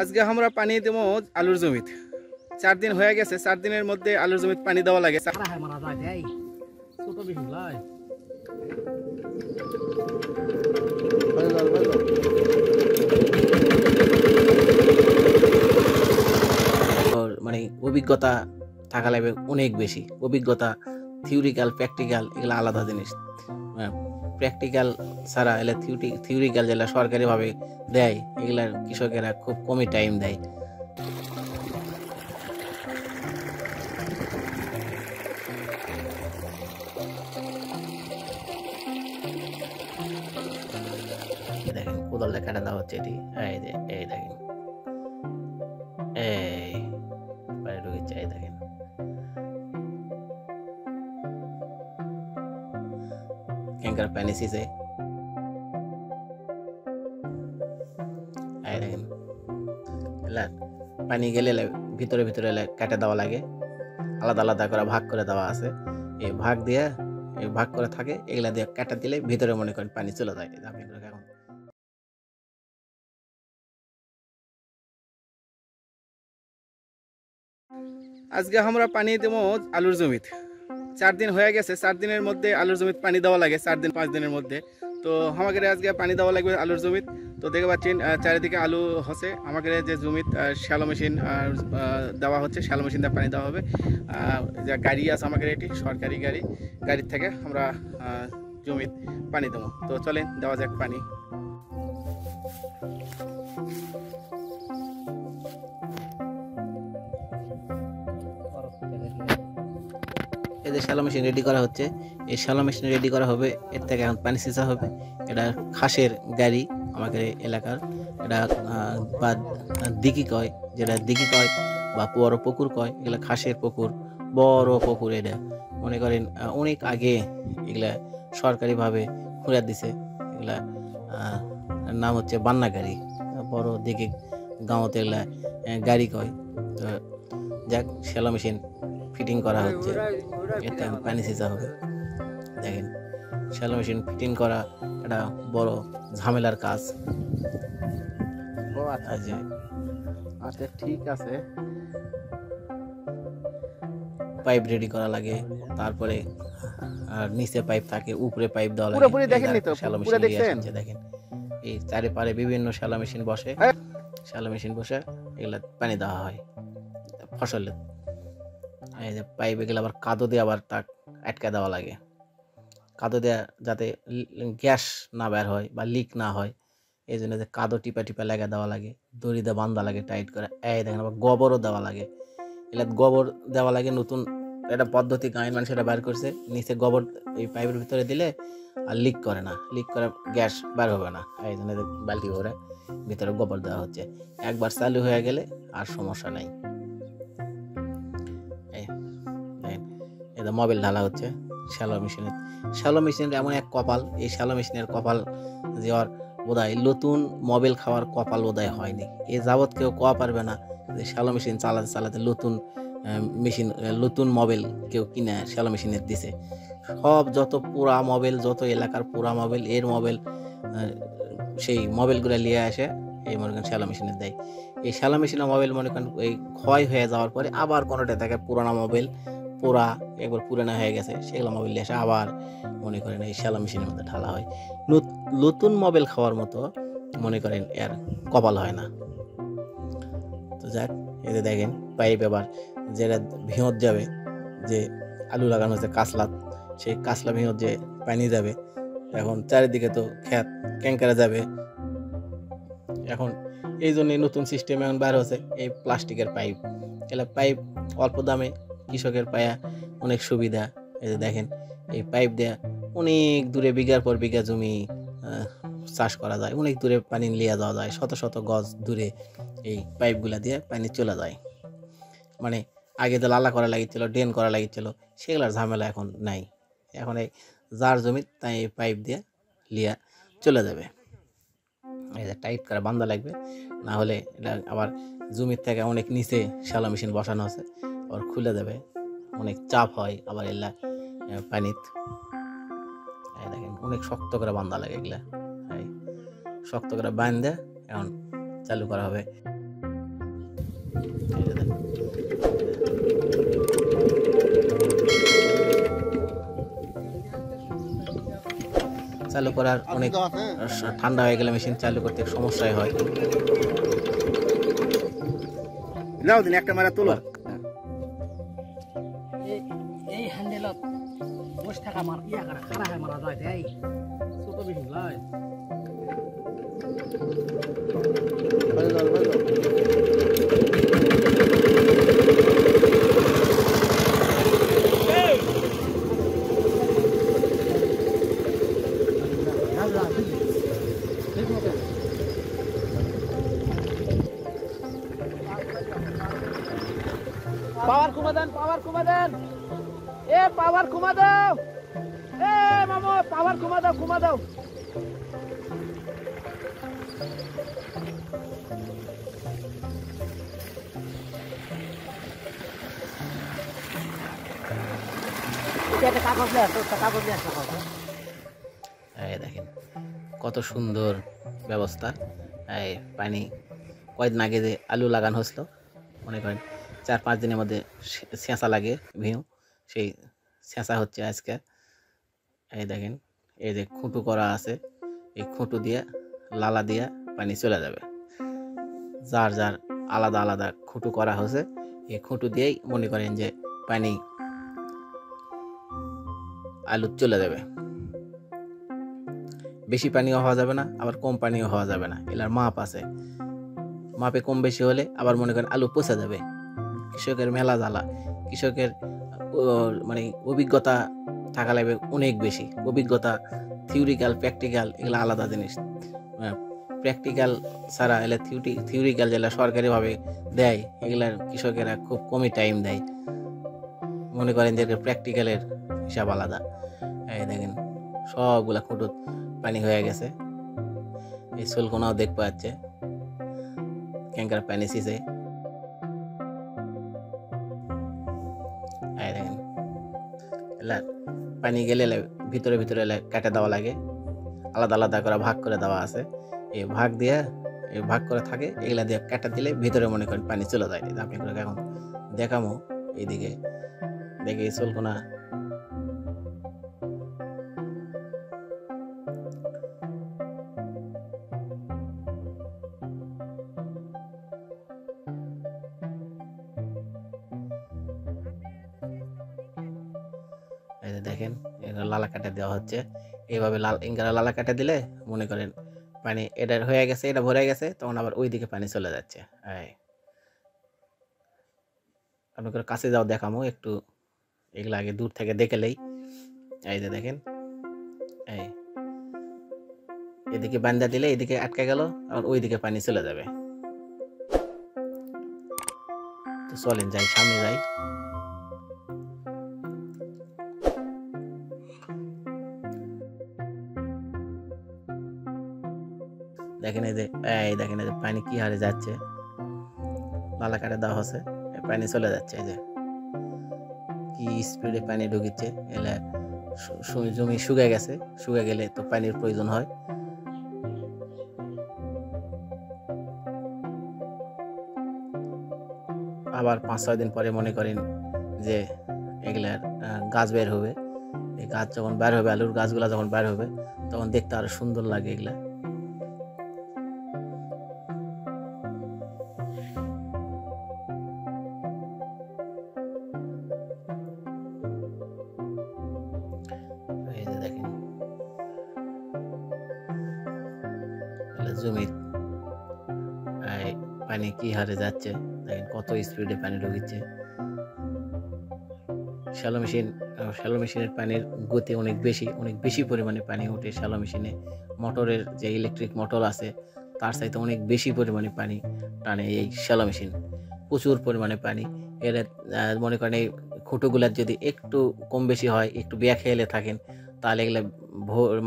আজকে আমরা পানি দেব আলুর জমিত। 4 দিন হয়ে গেছে, 4 দিনের মধ্যে আলুর জমিত পানি দেওয়া লাগে। মানে অভিজ্ঞতা থাকা লাগবে অনেক বেশি। অভিজ্ঞতা থিওরিক্যাল প্র্যাকটিক্যাল এগুলো আলাদা জিনিস। প্র্যাকটিক্যাল ছাড়া এলে থিওরিক্যাল যেগুলো সরকারিভাবে দেয় এগুলা কৃষকেরা খুব কমই টাইম দেয়। দেখেন কোদাল কাটা দেওয়া হচ্ছে এটি। এই দেখেন এই বাইরে ঢুকেছে। এই দেখেন ক্যাঙ্কার পানি সিসে। এই দেখেন পানি গেলে ভিতরে ভিতরে কাটা দেওয়া লাগে, আলাদা আলাদা করে ভাগ করে দেওয়া আছে। এই ভাগ দিয়ে ভাগ করে থাকে, এগুলা দিয়ে কাটা দিলে ভিতরে মনে করেন পানি চলে যায়। এখন আজকে আমরা পানি দেব আলুর জমিত। 4 দিন হয়ে গেছে, 4 দিনের মধ্যে আলুর জমিত পানি দেওয়া লাগে। 4 দিন 5 দিনের মধ্যে তো আমাদের আজকে পানি দেওয়া লাগবে আলুর জমিত। তো দেখতে পাচ্ছেন চারিদিকে আলু হচ্ছে। আমাদের যে জমিত শ্যালো মেশিন দেওয়া হচ্ছে, শ্যালো মেশিন দিয়ে পানি দেওয়া হবে। যে গাড়ি আছে আমাদের, এটি সরকারি গাড়ির থেকে আমরা জমিত পানি দেবো। তো চলেন দেওয়া যাক পানি। এই যে শ্যালো মেশিন রেডি করা হচ্ছে, এই শ্যালো মেশিন রেডি করা হবে, এর থেকে এখন পানি সিঁচা হবে। এটা খাসের গাড়ি আমাদের এলাকার, এটা বা দিঘি কয়, যেটা দিঘি কয় বা বড় পুকুর কয়, এগুলা খাসের পুকুর, বড় পুকুর। এটা মনে করেন অনেক আগে এগুলা সরকারিভাবে খুঁড়ে দিছে। এগুলা নাম হচ্ছে বান্না গাড়ি, বড় দিঘি গাঁওতে এগুলা গাড়ি কয়। তো যাক, শ্যালো মেশিন ফিটিং করা হচ্ছে, এটা পানি সিঁচা হবে। দেখেন শ্যালো মেশিন ফিটিং করা একটা বড় ঝামেলার কাজ। আচ্ছা ঠিক আছে। পাইপ রেডি করা লাগে, তারপরে আর নিচে পাইপ থাকে, উপরে পাইপ দেওয়া লাগে। পুরোপুরি দেখেননি তো, শ্যালো মেশিন দেখেন। দেখেন এই চারিপারে বিভিন্ন শ্যালো মেশিন বসে, শ্যালো মেশিন বসে এগুলা পানি দেওয়া হয় ফসলে। এই যে পাইপ এগুলো আবার কাদো দিয়ে আবার তাক আটকা দেওয়া লাগে, কাদো দেওয়া যাতে গ্যাস না বের হয় বা লিক না হয়, এই জন্য যে কাদো টিপা টিপা লাগা দেওয়া লাগে, দড়ি দিয়ে বান্ধা লাগে টাইট করে। এই দেখেন আবার গোবরও দেওয়া লাগে, এগুলা গোবর দেওয়া লাগে। নতুন একটা পদ্ধতি গাঁয়ের মানুষেরা বের করছে, নিচে গোবর এই পাইপের ভিতরে দিলে আর লিক করে না, লিক করে গ্যাস বের হবে না। এই জন্য বালতি ভরে ভিতরে গোবর দেওয়া হচ্ছে। একবার চালু হয়ে গেলে আর সমস্যা নাই। এটা মোবিল ঢালা হচ্ছে শ্যালো মেশিনের। শ্যালো মেশিনের এমন এক কপাল, এই শ্যালো মেশিনের কপাল যে ওর বোধহয় নতুন মোবিল খাওয়ার কপাল বোধহয় হয়নি। এ যাবৎ কেউ কোয়া পারবে না যে শ্যালো মেশিন চালাতে চালাতে নতুন মেশিন, নতুন মোবিল কেউ কিনে শ্যালো মেশিনের দিছে। সব যত পুরা মোবিল, যত এলাকার পুরা মোবিল, এর মোবিল, সেই মোবিলগুলো নিয়ে আসে এই মনে করেন শ্যালো মেশিনের দেয়। এই শ্যালো মেশিনের মোবিল মনে করেন এই ক্ষয় হয়ে যাওয়ার পরে আবার কোনোটা থাকে পুরানো মোবিল, পোড়া একবার পুরানো হয়ে গেছে, সেগুলো মোবিল এসে আবার মনে করেন এই শ্যালো মেশিনের মধ্যে ঢালা হয়। নতুন মোবিল খাওয়ার মতো মনে করেন এর কপাল হয় না। তো যাক, এতে দেখেন পাইপ এবার যেটা ভিঁত যাবে, যে আলু লাগানো হচ্ছে কাসলাত, সেই কাসলা ভিঁত যে পানি যাবে, এখন চারিদিকে তো ক্ষেত ক্যাঙ্কারে যাবে। এখন এই জন্যই নতুন সিস্টেম এখন বার হচ্ছে এই প্লাস্টিকের পাইপ। এগুলো পাইপ অল্প দামে কৃষকের পায়া অনেক সুবিধা। এই যে দেখেন এই পাইপ দেয়া অনেক দূরে, বিঘার পর বিঘা জমি চাষ করা যায়, অনেক দূরে পানি নিয়ে যাওয়া যায়, শত শত গজ দূরে এই পাইপগুলা দিয়ে পানি চলে যায়। মানে আগে তো লালা করা লাগিয়েছিল, ড্রেন করা লাগিয়েছিল, সেগুলার ঝামেলা এখন নাই। এখন এই যার জমি তাই এই পাইপ দিয়ে লিয়া চলে যাবে। এই যে টাইট করে বান্ধা লাগবে, না হলে এটা আবার জমির থেকে অনেক নিচে শ্যালো মেশিন বসানো আছে, আবার খুলে দেবে, অনেক চাপ হয় আবার এগুলা পানিত। দেখেন অনেক শক্ত করে বান্ধা লাগে, এগুলা শক্ত করে বাঁধে এখন চালু করা হবে। চালু করার অনেক ঠান্ডা হয়ে গেলে মেশিন চালু করতে সমস্যায় হয়। নাও দিন একটা মারা তুলো। এই হ্যান্ডেলত বসে থাকা মার ইয়া করা খারাপ হয় মারা যায় এই ছোট বেশি লয় পাওয়ার কমা দেন এ পাওয়ার কমা দাও এ মামু পাওয়ার কমা দাও এই দেখেন কত সুন্দর ব্যবস্থা। এই পানি কয়েকদিন আগে যে আলু লাগানো হয়েছিল, মনে করেন 4-5 দিনের মধ্যে ছেঁচা লাগে ভিউ, সেই ছেঁচা হচ্ছে আজকে। এই দেখেন এই যে খুঁটু করা আছে, এই খুঁটু দিয়ে লালা দিয়ে পানি চলে যাবে। যার যার আলাদা আলাদা খুঁটু করা হয়েছে, এই খুঁটু দিয়েই মনে করেন যে পানি আলু চলে যাবে। বেশি পানিও হওয়া যাবে না, আবার কম পানিও হওয়া যাবে না। এলার মাপ আছে, মাপে কম বেশি হলে আবার মনে করেন আলু পচে যাবে। কৃষকের মেলা জ্বালা, কৃষকের মানে অভিজ্ঞতা থাকা লাগবে অনেক বেশি। অভিজ্ঞতা থিওরিক্যাল প্র্যাকটিক্যাল এগুলো আলাদা জিনিস। প্র্যাকটিক্যাল ছাড়া এলে থিওরিক্যাল যেগুলো সরকারিভাবে দেয় এগুলার কৃষকেরা খুব কমই টাইম দেয়। মনে করেন যে প্র্যাকটিক্যালের হিসাব আলাদা। এই দেখেন সবগুলা খুঁটো পানি হয়ে গেছে। এই সোলকোনাও দেখ পাচ্ছে ক্যাঙ্কার পানি সিসে। এই দেখেন এলা পানি গেলে ভিতরে ভিতরে কাটে দেওয়া লাগে, আলাদা আলাদা করে ভাগ করে দেওয়া আছে। এই ভাগ দিয়ে এই ভাগ করে থাকে, এগুলা দিয়ে কাটা দিলে ভিতরে মনে করেন পানি চলে যায়। আপনি এখন দেখামো এইদিকে দেখি সোলকোনা দেখেন লালা কাটা দেওয়া হচ্ছে। এইভাবে লালা কাটা দিলে মনে করেন পানি এটা হয়ে গেছে, এটা ভরে গেছে, তখন আবার ওই দিকে পানি চলে যাচ্ছে। আপনার কাছে যাও দেখামো একটু, এগুলো আগে দূর থেকে দেখলেই। এই যে দেখেন এই এদিকে বান্ধা দিলে এদিকে আটকে গেল, আর ওই দিকে পানি চলে যাবে। তো চলেন যাই, সামনে যাই। দেখেন এই দেখেন এই যে পানি কি হারে যাচ্ছে, লালা কাটে দেওয়া হচ্ছে, পানি চলে যাচ্ছে। এই যে কি স্পিডে পানি ঢুকিচ্ছে। এলে জমি শুকিয়ে গেছে, শুকিয়ে গেলে তো পানির প্রয়োজন হয়। আবার 5-6 দিন পরে মনে করেন যে এগুলার গাছ বের হবে। এই গাছ যখন বের হবে, আলুর গাছগুলা যখন বের হবে, তখন দেখতে আরো সুন্দর লাগে এগুলা। এই যে দেখেন জমির পানি কি হারে যাচ্ছে, দেখেন কত স্পিডে পানি ঢুকিচ্ছে। শ্যালো মেশিনের পানির গতি অনেক বেশি পরিমাণে পানি ওঠে শ্যালো মেশিনে। মোটরের যে ইলেকট্রিক মোটর আছে তার চাইতে অনেক বেশি পরিমাণে পানি টানে এই শ্যালো মেশিন, প্রচুর পরিমাণে পানি। এর মনে করেন এই খুঁটোগুলার যদি একটু কম বেশি হয়, একটু বেয়া খেলে থাকেন, তাহলে এগুলো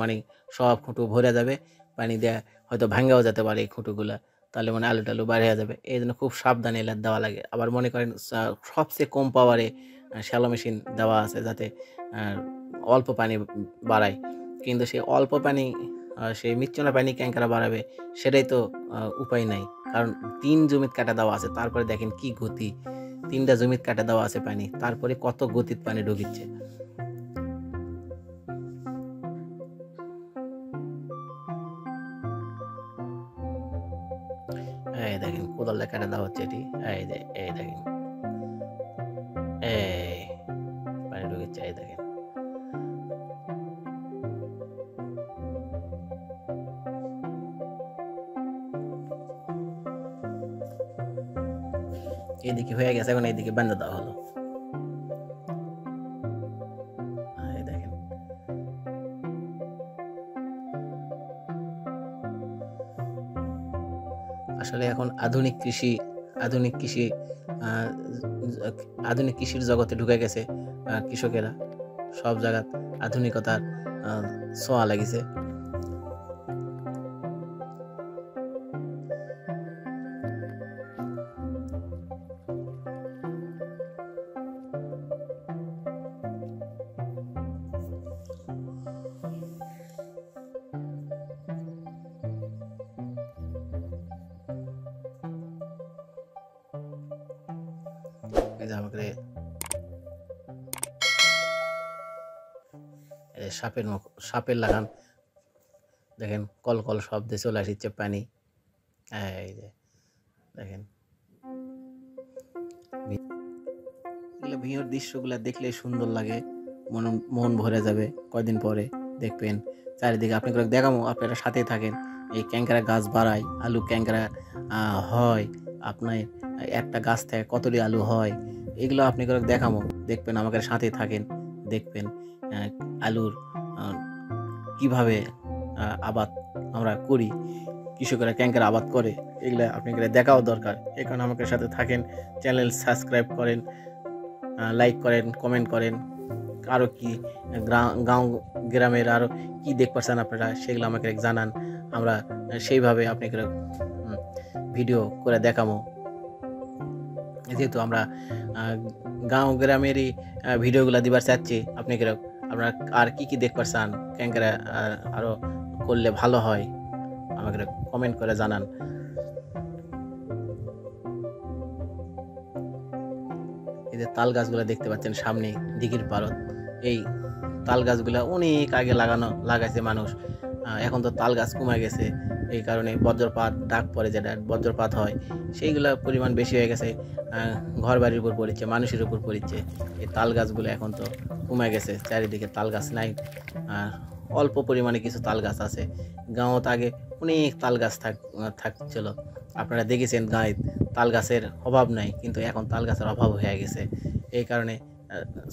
মানে সব খুঁটো ভরে যাবে, পানি দেওয়া হয়তো ভাঙ্গাও যেতে পারে এই খুঁটোগুলা, তাহলে মানে আলু টালু বাইরে যাবে। এই জন্য খুব সাবধানে এলার দেওয়া লাগে। আবার মনে করেন সবচেয়ে কম পাওয়ারে শ্যালো মেশিন দেওয়া আছে, যাতে অল্প পানি বাড়ায়। কিন্তু সেই অল্প পানি সেই মিচ্ছনা পানি ক্যাঙ্কারা বাড়াবে, সেটাই তো উপায় নাই। কারণ 3 জমিত কাটা দেওয়া আছে, তারপরে দেখেন কি গতি, 3টা জমিত কাটা দেওয়া আছে পানি, তারপরে কত গতিত পানি ঢুকিচ্ছে। এই দেখেন কোদালে কাটা দেওয়া হচ্ছে এটি, এই দেখেন এই পানি ঢুকিচ্ছে, এই দেখেন। এদিকে হয়ে গেছে, এখন এইদিকে বান্ধা দেওয়া হলো। দেখেন আসলে এখন আধুনিক কৃষির জগতে ঢুকে গেছে কৃষকেরা, সব জায়গায় আধুনিকতার ছোঁয়া লাগিছে। সাপের লাগান দেখেন, কল কল শব্দে চলে আসছে পানি। এই যে দেখেন ভিউর দৃশ্যগুলো দেখলে সুন্দর লাগে, মন ভরে যাবে। কয়দিন পরে দেখবেন চারিদিকে, আপনাকে দেখাবো, আপনারা সাথে থাকেন। এই ক্যাংকড়া গাছ বাড়ায়, আলু ক্যাংকড়া হয়, আপনার একটা গাছ থেকে কতটি আলু হয়, এগুলো আপনাকে দেখাবো, দেখবেন, আমাকে সাথে থাকেন, দেখবেন আলুর কিভাবে আবাদ আমরা করি, কৃষকেরা ক্যাংকড়া আবাদ করে, এগুলো আপনাকে দেখাও দরকার। এই কারণে আমাকে সাথে থাকেন, চ্যানেল সাবস্ক্রাইব করেন, লাইক করেন, কমেন্ট করেন। আরও কি গাঁও গ্রামের আরও কি দেখতে আপনারা, সেগুলো আমাকে জানান, আমরা সেইভাবে আপনাকে ভিডিও করে দেখাবো। যেহেতু আমরা গাঁও গ্রামেরই ভিডিওগুলো দিবার চাচ্ছি, আপনাকে আপনারা আর কি দেখতে চান, ক্যাংকড়া আরও করলে ভালো হয়, আমাকে কমেন্ট করে জানান। এই যে তাল গাছগুলো দেখতে পাচ্ছেন সামনে দিঘির পাড়ত, এই তাল গাছগুলো অনেক আগে লাগাইছে মানুষ, এখন তো তাল গাছ কমে গেছে, এই কারণে বজ্রপাত ডাক পড়ে, যেটা বজ্রপাত হয়, সেইগুলো পরিমাণ বেশি হয়ে গেছে, ঘর বাড়ির উপর পড়ছে, মানুষের উপর পড়ছে। এই তাল গাছগুলো এখন তো কমে গেছে, চারিদিকে তাল গাছ নাই, অল্প পরিমাণে কিছু তাল গাছ আছে। গাঁৱত আগে অনেক তাল গাছ থাকছিল, আপনারা দেখেছেন গাঁয়ে তাল গাছের অভাব নাই, কিন্তু এখন তাল গাছের অভাব হয়ে গেছে। এই কারণে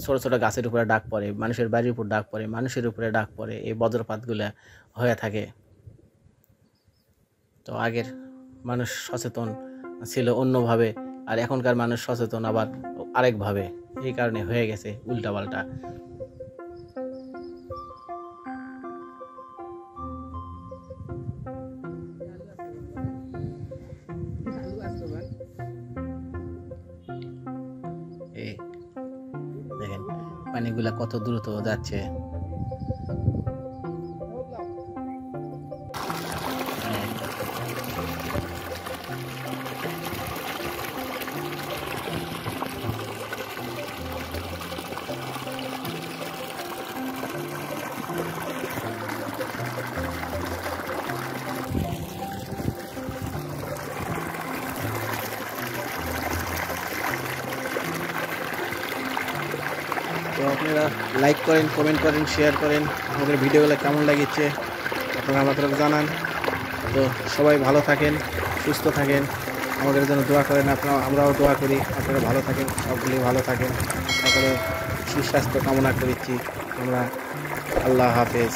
ছোট ছোট গাছের উপরে ডাক পড়ে, মানুষের বাড়ির উপর ডাক পড়ে, মানুষের উপরে ডাক পড়ে, এই বজ্রপাতগুলো হয়ে থাকে। তো আগের মানুষ সচেতন ছিল অন্যভাবে, আর এখনকার মানুষ সচেতন আবার আরেকভাবে, এই কারণে হয়ে গেছে উল্টাপাল্টা। এই দেখেন পানিগুলা কত দ্রুত যাচ্ছে। তো আপনারা লাইক করেন, কমেন্ট করেন, শেয়ার করেন, আমাদের ভিডিওগুলো কেমন লাগছে আপনারা আমাদের জানান। তো সবাই ভালো থাকেন, সুস্থ থাকেন, আমাদের জন্য দোয়া করেন, আমরাও দোয়া করি আপনারা ভালো থাকেন, সকলেই ভালো থাকেন, সকলে সুস্বাস্থ্য কামনা করছি আমরা। আল্লাহ হাফেজ।